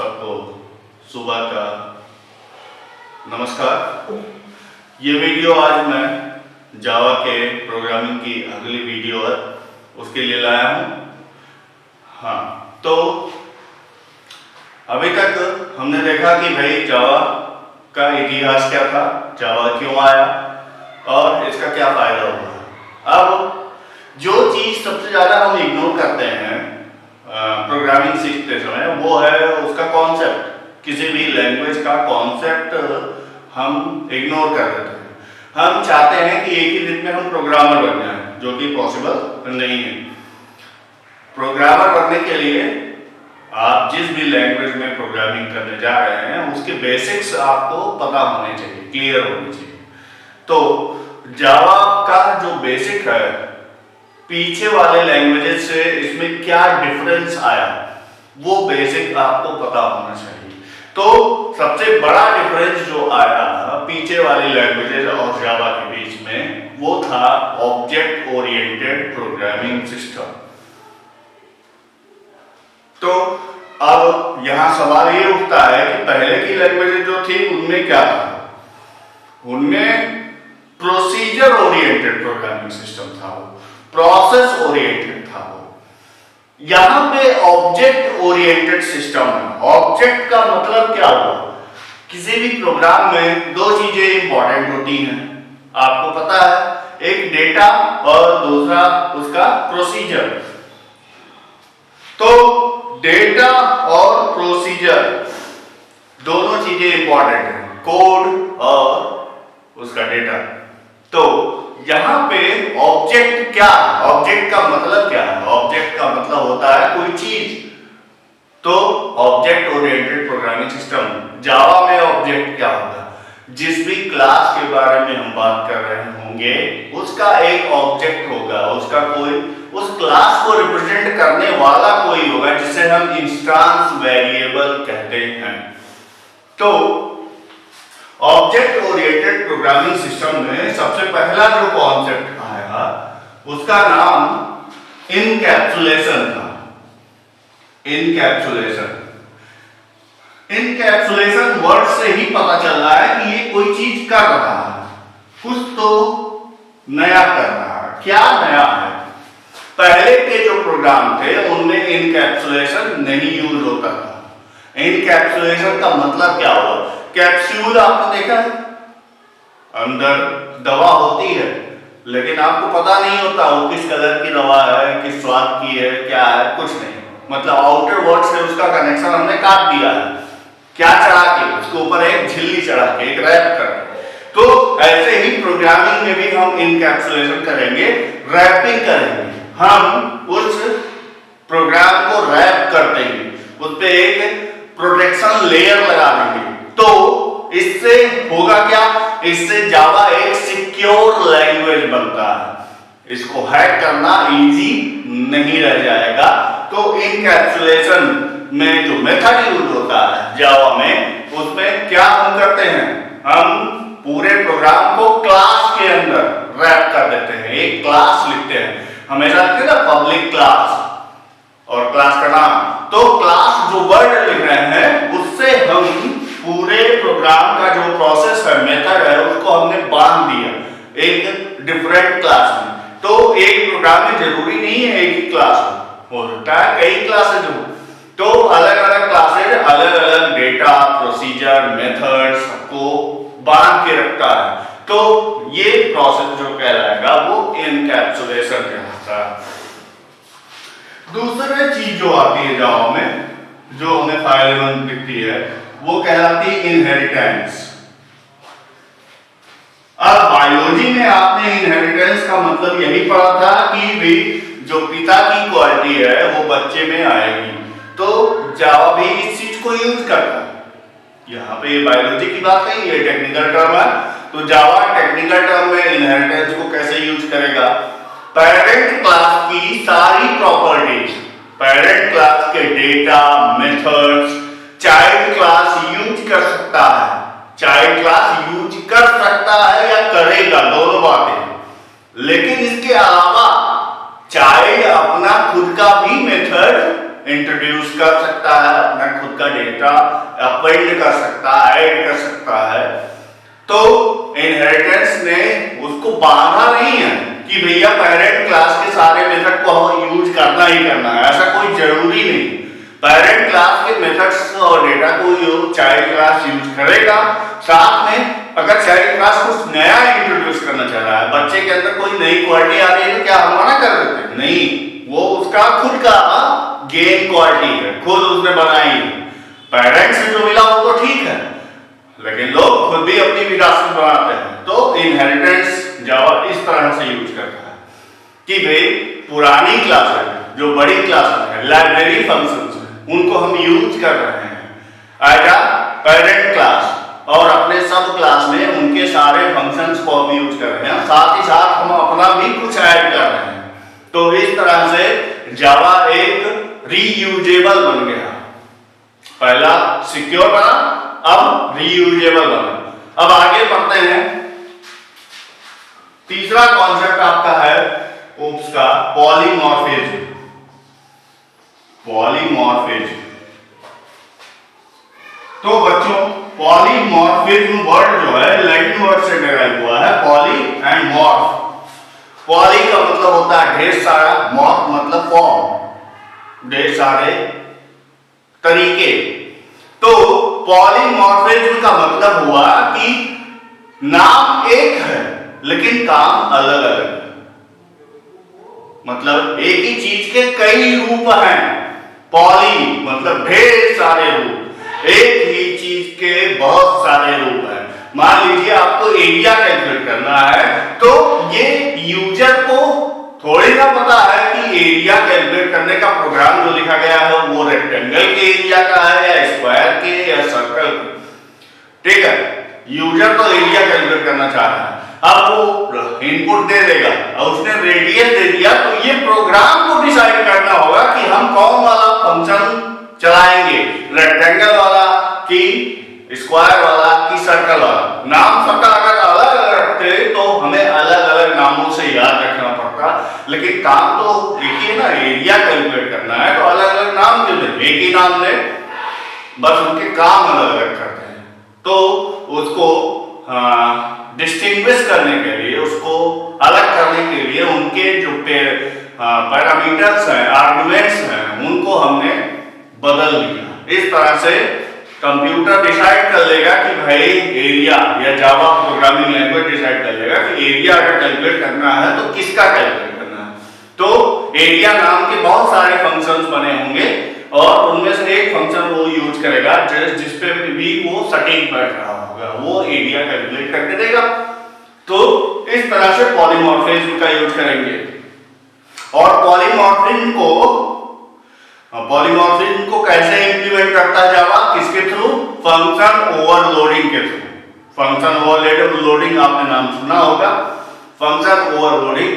सबको सुबह का नमस्कार। ये वीडियो आज मैं जावा के प्रोग्रामिंग की अगली वीडियो है उसके लिए लाया हूँ। हाँ, तो अभी तक हमने देखा कि भाई जावा का इतिहास क्या था, जावा क्यों आया और इसका क्या फायदा हुआ। अब जो चीज सबसे ज्यादा हम इग्नोर करते हैं प्रोग्रामिंग सीखते समय वो है उसका कॉन्सेप्ट। किसी भी लैंग्वेज का कॉन्सेप्ट हम इग्नोर कर देते हैं। हम चाहते हैं कि एक ही दिन में हम प्रोग्रामर बन जाएं, जो कि पॉसिबल नहीं है। प्रोग्रामर बनने के लिए आप जिस भी लैंग्वेज में प्रोग्रामिंग करने जा रहे हैं उसके बेसिक्स आपको पता होने चाहिए, क्लियर होने चाहिए। तो जावा का जो बेसिक है, पीछे वाले लैंग्वेजेस से इसमें क्या डिफरेंस आया, वो बेसिक आपको पता होना चाहिए। तो सबसे बड़ा डिफरेंस जो आया पीछे वाली लैंग्वेजेस और जावा के बीच में वो था ऑब्जेक्ट ओरिएंटेड प्रोग्रामिंग सिस्टम। तो अब यहां सवाल ये उठता है कि पहले की लैंग्वेजेस जो थी उनमें क्या था, उनमें प्रोसीजर ओरिएंटेड प्रोग्रामिंग सिस्टम था, वो प्रोसेस ओरिएंटेड था। वो यहां पे ऑब्जेक्ट ओरिएंटेड सिस्टम है। ऑब्जेक्ट का मतलब क्या हुआ, किसी भी प्रोग्राम में दो चीजें इंपॉर्टेंट होती हैं, आपको पता है, एक डेटा और दूसरा उसका प्रोसीजर। तो डेटा और प्रोसीजर दोनों चीजें इंपॉर्टेंट हैं, कोड और उसका डेटा। तो यहां पे ऑब्जेक्ट क्या है, ऑब्जेक्ट का मतलब क्या है, ऑब्जेक्ट का मतलब होता है कोई चीज। तो ऑब्जेक्ट ओरिएंटेड प्रोग्रामिंग सिस्टम, जावा में ऑब्जेक्ट क्या होगा, जिस भी क्लास के बारे में हम बात कर रहे होंगे उसका एक ऑब्जेक्ट होगा, उसका कोई उस क्लास को रिप्रेजेंट करने वाला कोई होगा, जिसे हम इंस्टेंस वेरिएबल कहते हैं। तो ऑब्जेक्ट ओरिएंटेड प्रोग्रामिंग सिस्टम में सबसे पहला जो कॉन्सेप्ट आया उसका नाम इनकैप्सुलेशन था। इनकैप्सुलेशन वर्ड से ही पता चल रहा है कि ये कोई चीज कर रहा है, कुछ तो नया कर रहा है। क्या नया है, पहले के जो प्रोग्राम थे उनमें इनकैप्सुलेशन नहीं यूज होता था। इनकैप्सुलेशन का मतलब क्या हुआ, कैप्सूल आपने देखा है, अंदर दवा होती है लेकिन आपको पता नहीं होता वो किस कलर की दवा है, किस स्वाद की है, क्या है, कुछ नहीं। मतलब आउटर वर्ड से उसका कनेक्शन हमने काट दिया है, क्या चढ़ा के, उसके ऊपर एक झिल्ली चढ़ा के, एक रैप कर। तो ऐसे ही प्रोग्रामिंग में भी हम इनकैप्सुलेशन करेंगे, रैपिंग करेंगे। हम उस प्रोग्राम को रैप कर देंगे, उस पर एक प्रोटेक्शन लेयर लगा देंगे। तो इससे होगा क्या, इससे जावा एक सिक्योर लैंग्वेज बनता है, इसको हैक करना इजी नहीं रह जाएगा। तो इनकैप्सुलेशन में जो मेथड यूज होता है जावा में, उसमें क्या हम करते हैं, हम पूरे प्रोग्राम को क्लास के अंदर रैप कर देते हैं, एक क्लास लिखते हैं, हमेशा लिखते हैं ना पब्लिक क्लास और क्लास का नाम। तो क्लास जो वर्ड लिख रहे हैं उससे हम पूरे प्रोग्राम का जो प्रोसेस है, मेथड है, उसको हमने बांध दिया एक डिफरेंट क्लास में। तो एक प्रोग्राम में जरूरी नहीं है एक ही क्लास हो सकता है कई क्लासेज हो। तो अलग अलग क्लासेज अलग अलग डेटा, प्रोसीजर, मेथड्स को बांध के रखता है। तो ये प्रोसेस जो कहलाएगा वो इनकैप्सुलेशन कहलाता है। दूसरी चीज जो आती है जावा में, जो हमें फायदेमंद दिखती है, वो कहलाती है इनहेरिटेंस। अब बायोलॉजी में आपने इनहेरिटेंस का मतलब यही पढ़ा था कि भी जो पिता की क्वालिटी है वो बच्चे में आएगी। तो जावा भी इस चीज को यूज करता है। यहाँ पे ये बायोलॉजी की बात है, ये टेक्निकल टर्म है। तो जावा टेक्निकल टर्म में इनहेरिटेंस को कैसे यूज करेगा, पेरेंट क्लास की सारी प्रॉपर्टीज, पेरेंट क्लास के data, methods child class use कर सकता है, चाइल्ड क्लास यूज कर सकता है या करेगा, दोनों बातें। लेकिन इसके अलावा चाइल्ड अपना खुद का भी मेथड इंट्रोड्यूस कर सकता है, अपना खुद का डेटा अपेंड कर सकता है, ऐड कर सकता है। तो इनहेरिटेंस ने उसको बांधा नहीं है कि भैया पेरेंट क्लास के सारे मेथड को यूज करना ही करना है, ऐसा कोई जरूरी नहीं। पेरेंट क्लास के मेथड्स और डेटा को चाइल्ड क्लास यूज करेगा। साथ में अगर चाइल्ड क्लास कुछ नया इंट्रोड्यूस करना चाह रहा है, बच्चे के अंदर कोई नई क्वालिटी आ रही है तो क्या हम मना कर देते हैं? नहीं, वो उसका खुद का गेन क्वालिटी है, खुद उसने बनाई है। पेरेंट्स से जो मिला वो तो ठीक है, लेकिन लोग खुद भी अपनी विरासत बनाते हैं। तो इनहेरिटेंस जावा इस तरह से यूज करता है कि भाई पुरानी क्लास है, जो बड़ी क्लास है, लाइब्रेरी फंक्शंस है, उनको हम यूज कर रहे हैं एज अ पेरेंट क्लास, और अपने सब क्लास में उनके सारे फंक्शंस को हम यूज कर रहे हैं, साथ ही साथ हम अपना भी कुछ ऐड कर रहे हैं। तो इस तरह से जावा एक रीयूजेबल बन गया। पहला सिक्योर बना, अब रीयूजेबल बना। अब आगे बढ़ते हैं। तीसरा कॉन्सेप्ट आपका है ओप्स का पॉलीमॉर्फिज्म। पॉलीमॉर्फिज्म, तो बच्चों पॉलीमॉर्फिज्म वर्ड जो है लैटिन वर्ड से डिराइव हुआ है, पॉली एंड मॉर्फ। पॉली का मतलब होता है ढेर सारा, मॉर्फ मतलब फॉर्म, ढेर सारे तरीके। तो पॉलीमॉर्फिज्म का मतलब हुआ कि नाम एक है लेकिन काम अलग अलग है। मतलब एक ही चीज के कई रूप हैं। पॉली मतलब ढेर सारे रूप, एक ही चीज के बहुत सारे रूप हैं। मान लीजिए आपको एरिया कैलकुलेट करना है, तो ये यूजर को थोड़ी ना पता है कि एरिया कैलकुलेट करने का प्रोग्राम जो लिखा गया है वो रेक्टेंगल के एरिया का है या स्क्वायर के या सर्कल के। ठीक है, यूजर तो एरिया कैलकुलेट करना चाह रहा है। अब वो इनपुट दे देगा और उसने रेडियस दे दिया, तो ये प्रोग्राम को डिसाइड करना होगा कि हम कौन वाला फंक्शन चलाएंगे, रेक्टेंगल वाला कि स्क्वायर वाला कि सर्कल वाला। नाम सबका अगर अलग अलग रखते तो हमें अलग अलग नामों से याद रखना पड़ता, लेकिन काम तो एक ही है ना, एरिया कैलकुलेट करना है, तो अलग अलग नाम क्यों दें? एक ही नाम दें, बस उनके काम अलग अलग करते हैं। तो उसको डिस्टिंग्विश करने के लिए, उसको अलग करने के लिए उनके जो पैरामीटर्स हैं, आर्गुमेंट्स हैं, उनको हमने बदल दिया। इस तरह से कंप्यूटर डिसाइड कर लेगा कि भाई एरिया, या जावा प्रोग्रामिंग लैंग्वेज डिसाइड कर लेगा कि एरिया अगर कैलकुलेट करना है तो किसका कैलकुलेट करना है। तो एरिया नाम के बहुत सारे फंक्शंस बने होंगे और उनमें से एक फंक्शन वो यूज करेगा जिसपे भी वो सटीक बैठ रहा होगा, वो एरिया कैलकुलेट करके देगा। तो इस तरह से पॉलीमॉर्फिज्म का यूज करेंगे। और पॉलीमॉर्फिज्म को कैसे इंप्लीमेंट करता है जावा? किसके थ्रू? फंक्शन ओवरलोडिंग के थ्रू। फंक्शन ओवरलोडिंग आपने नाम सुना होगा। फंक्शन ओवरलोडिंग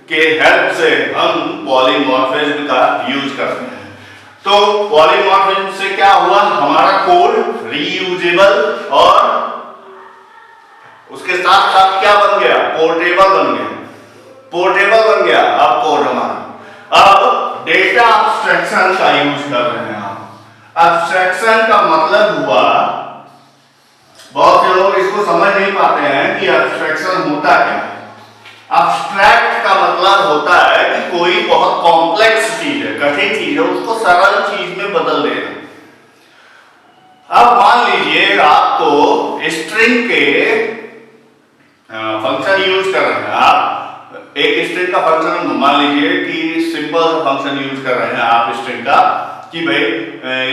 के हेल्प से हम पॉलीमॉर्फिज्म का यूज करते हैं। तो पॉलीमॉर्फिज्म से क्या हुआ? हमारा कोड रीयूजेबल और उसके साथ साथ क्या बन गया? पोर्टेबल बन गया। पोर्टेबल बन गया अब कोड हमारा। अब डेटा एब्स्ट्रैक्शन का यूज कर रहे हैं आप। एब्स्ट्रैक्शन का मतलब हुआ, बहुत से लोग इसको समझ नहीं पाते हैं कि एब्स्ट्रैक्शन होता क्या है। एब्स्ट्रैक्ट का मतलब होता है कि कोई बहुत कॉम्प्लेक्स चीज है, कठिन चीज है, उसको सरल चीज में बदल देना। अब मान लीजिए आपको स्ट्रिंग के फंक्शन यूज कर रहे हैं, आप एक स्ट्रिंग का फंक्शन मान लीजिए कि सिंपल फंक्शन यूज कर रहे हैं आप स्ट्रिंग का, कि भाई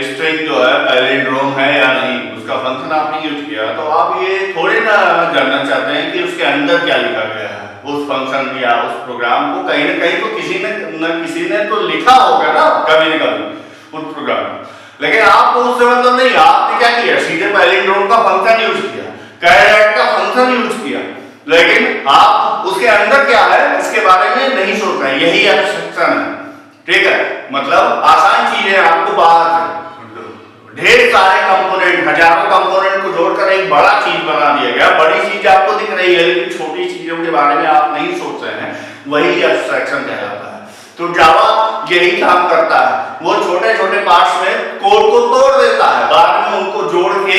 स्ट्रिंग जो है पैलिंड्रोम है या नहीं, उसका फंक्शन आपने यूज किया। तो आप ये थोड़े ना जानना चाहते हैं कि उसके अंदर क्या लिखा गया है, उस फंक्शन या उस प्रोग्राम को कहीं ना कहीं तो किसी ने तो लिखा होगा ना कभी न कभी उस प्रोग्राम में। लेकिन आपको उससे मतलब नहीं, आपने क्या किया? सीधे पैलिंड्रोम का फंक्शन यूज किया, कैरेट का फंक्शन यूज किया, लेकिन आप उसके अंदर क्या है इसके बारे में नहीं सोच रहे। यही एब्स्ट्रैक्शन है। ठीक है, मतलब आसान चीजें आपको बाहर ढेर सारे कंपोनेंट, हजारों कंपोनेंट को जोड़कर एक बड़ा चीज बना दिया गया। बड़ी चीज आपको दिख रही है लेकिन छोटी चीजों के बारे में आप नहीं सोच रहे हैं, वही एब्स्ट्रैक्शन कहलाता है। तो जावा यही काम करता है, वो छोटे छोटे पार्ट्स में कोड को तोड़ देता है, बाद में उनको जोड़ के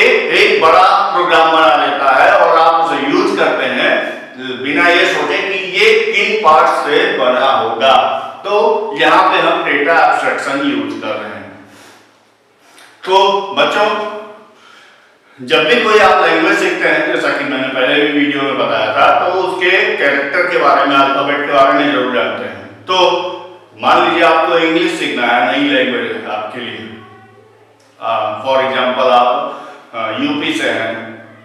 पार्ट से बना होगा। तो यहाँ पे हम डेटा एब्स्ट्रैक्शन यूज कर रहे हैं। तो बच्चों, जब भी कोई आप लैंग्वेज सीखते हैं, जैसा कि मैंने पहले भी वीडियो में बताया था, तो उसके कैरेक्टर के बारे में, अल्फाबेट के बारे में जरूर जानते हैं। तो मान लीजिए आपको इंग्लिश सीखना है, नई लैंग्वेज है आपके लिए। फॉर एग्जांपल आप यूपी से हैं,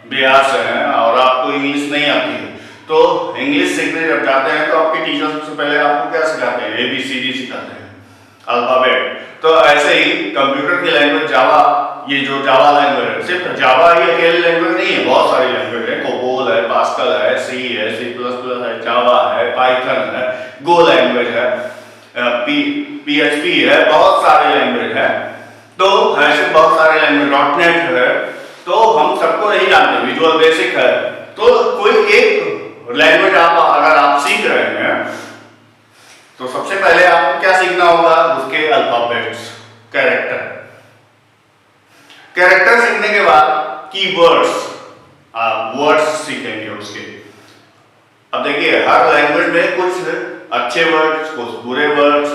बिहार से हैं और आपको इंग्लिश नहीं आती है, तो इंग्लिश सीखने जब जाते हैं तो आपके टीचर सबसे पहले आपको क्या सिखाते हैं? ABCD सिखाते हैं, अल्फाबेट। तो ऐसे ही कंप्यूटर की लैंग्वेज जावा, ये जो जावा लैंग्वेज है, सिर्फ जावा ही अकेली लैंग्वेज नहीं है, बहुत सारी लैंग्वेज है। कोबोल है, पास्कल है, C है, C++ है, जावा है, पाइथन है, गो लैंग्वेज है, PHP है, बहुत सारे लैंग्वेज है। तो ऐसे बहुत सारे लैंग्वेज, .NET है, तो हम सबको नहीं जानते। विजुअल बेसिक है, तो कोई एक लैंग्वेज अगर आप सीख रहे हैं, तो सबसे पहले आपको क्या सीखना होगा? उसके अल्फाबेट्स, कैरेक्टर सीखने के बाद कीवर्ड्स, आप वर्ड्स सीखेंगे उसके। अब देखिए, हर लैंग्वेज में कुछ अच्छे वर्ड्स, कुछ बुरे वर्ड्स,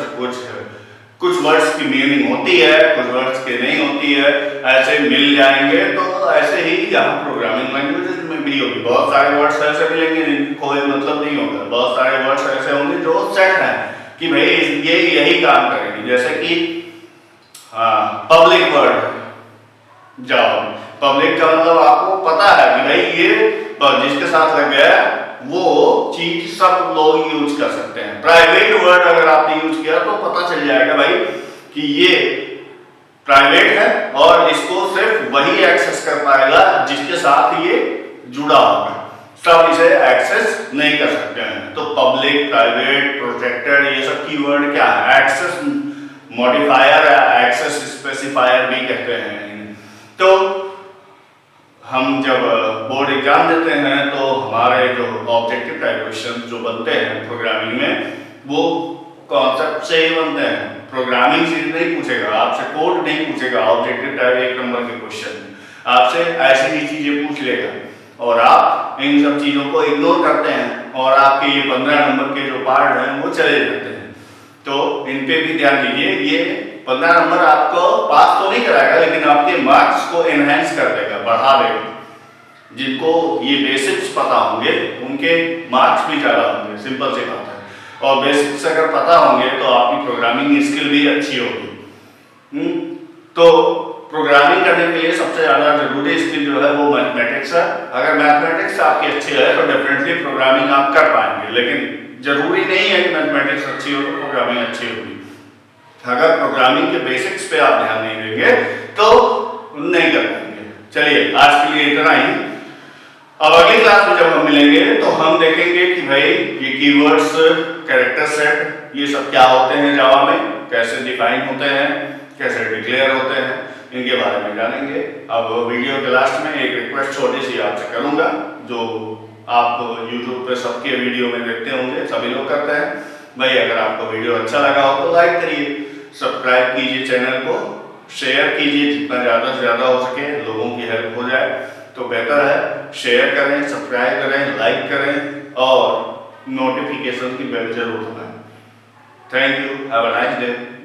कुछ वर्ड्स की मीनिंग होती है, कुछ वर्ड्स की नहीं होती है, ऐसे मिल जाएंगे। तो ऐसे ही यहाँ प्रोग्रामिंग लैंग्वेजेस में भी होगी, बहुत सारे वर्ड्स ऐसे मिलेंगे जिनका कोई मतलब नहीं होगा, बहुत सारे वर्ड्स ऐसे होंगे जो सेट हैं कि भाई ये यही काम करेंगे। जैसे कि पब्लिक वर्ड, जाओ, पब्लिक का मतलब आपको पता है कि भाई ये जिसके साथ लग गया वो चीज सब लोग यूज कर सकते हैं। प्राइवेट वर्ड अगर आपने यूज किया तो पता चल जाएगा भाई कि ये प्राइवेट है और इसको सिर्फ वही एक्सेस कर पाएगा जिसके साथ ये जुड़ा होगा, सब इसे एक्सेस नहीं कर सकते हैं। तो पब्लिक, प्राइवेट, प्रोटेक्टेड, ये सब कीवर्ड क्या है? एक्सेस मॉडिफायर या एक्सेस स्पेसिफायर भी कहते हैं। तो हम जब बोर्ड एग्जाम देते हैं तो हमारे जो ऑब्जेक्टिव टाइप क्वेश्चन जो बनते हैं प्रोग्रामिंग में, वो कॉन्सेप्ट से ही बनते हैं। प्रोग्रामिंग से नहीं पूछेगा आपसे, कोड नहीं पूछेगा। ऑब्जेक्टिव टाइप 1 नंबर के क्वेश्चन आपसे ऐसी ही चीजें पूछ लेगा और आप इन सब चीजों को इग्नोर करते हैं और आपके ये 15 नंबर के जो पार्ट हैं वो चले जाते हैं। तो इन पे भी ध्यान दीजिए। ये 15 नंबर आपको पास तो नहीं कराएगा, लेकिन आपके मार्क्स को एनहेंस कर देगा, बढ़ा देगा। जिनको ये बेसिक्स पता होंगे उनके मार्क्स भी ज़्यादा होंगे, सिंपल सी बात है। और बेसिक्स अगर पता होंगे तो आपकी प्रोग्रामिंग स्किल भी अच्छी होगी। तो प्रोग्रामिंग करने के लिए सबसे ज़्यादा जरूरी स्किल जो है वो मैथमेटिक्स है। अगर मैथमेटिक्स आपकी अच्छी है तो डेफिनेटली प्रोग्रामिंग आप कर पाएंगे, लेकिन जरूरी नहीं है कि मैथमेटिक्स अच्छी हो तो प्रोग्रामिंग अच्छी होगी। अगर प्रोग्रामिंग के बेसिक्स पे आप ध्यान नहीं देंगे तो नहीं कर पाएंगे। चलिए, आज के लिए इतना ही। अब अगली क्लास में जब हम मिलेंगे तो हम देखेंगे कि भाई ये कीवर्ड्स, कैरेक्टर सेट, ये सब क्या होते हैं जावा में, कैसे डिफाइन होते हैं, कैसे डिक्लेयर होते हैं, इनके बारे में जानेंगे। अब वीडियो के लास्ट में एक रिक्वेस्ट छोटी सी आपसे करूंगा, जो आप YouTube पे सबके वीडियो में देखते होंगे, सभी लोग करते हैं। भाई अगर आपको वीडियो अच्छा लगा हो तो लाइक करिए, सब्सक्राइब कीजिए चैनल को, शेयर कीजिए, जितना ज़्यादा से ज़्यादा हो सके लोगों की हेल्प हो जाए तो बेहतर है। शेयर करें, सब्सक्राइब करें, लाइक करें और नोटिफिकेशन की बेल जरूर दबाएं। Thank you, have a nice day.